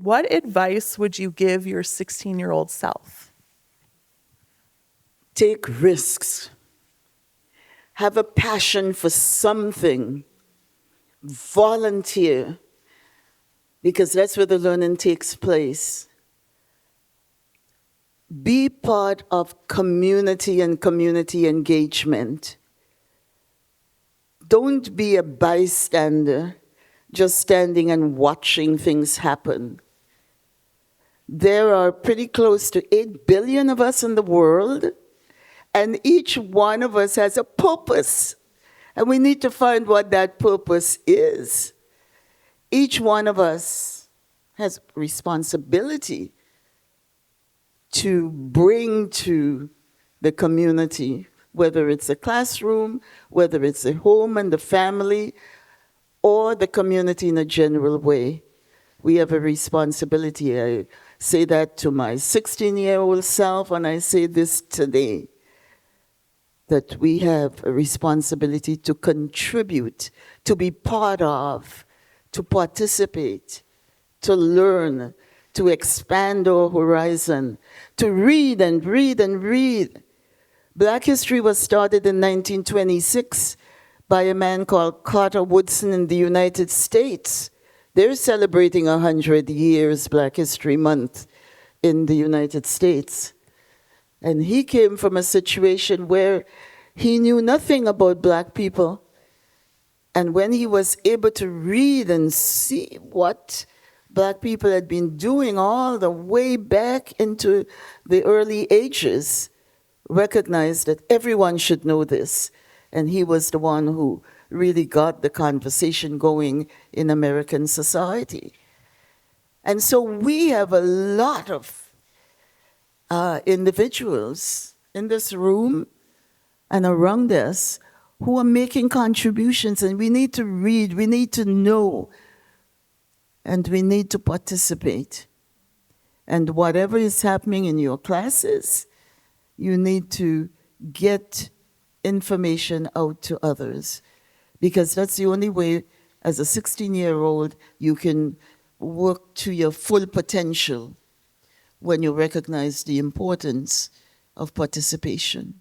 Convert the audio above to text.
What advice would you give your 16-year-old self? Take risks. Have a passion for something. Volunteer, because that's where the learning takes place. Be part of community and community engagement. Don't be a bystander, just standing and watching things happen. There are pretty close to 8 billion of us in the world, and each one of us has a purpose. And we need to find what that purpose is. Each one of us has responsibility to bring to the community, whether it's a classroom, whether it's a home and the family, or the community in a general way. We have a responsibility. I say that to my 16-year-old self, and I say this today, that we have a responsibility to contribute, to be part of, to participate, to learn, to expand our horizon, to read and read and read. Black history was started in 1926 by a man called Carter Woodson in the United States. They're celebrating 100 years Black History Month in the United States. And he came from a situation where he knew nothing about Black people. And when he was able to read and see what Black people had been doing all the way back into the early ages, recognized that everyone should know this. And he was the one who really got the conversation going in American society. And so we have a lot of individuals in this room and around us who are making contributions, and we need to read, we need to know, and we need to participate. And whatever is happening in your classes, you need to get information out to others, because that's the only way, as a 16-year-old, you can work to your full potential when you recognize the importance of participation.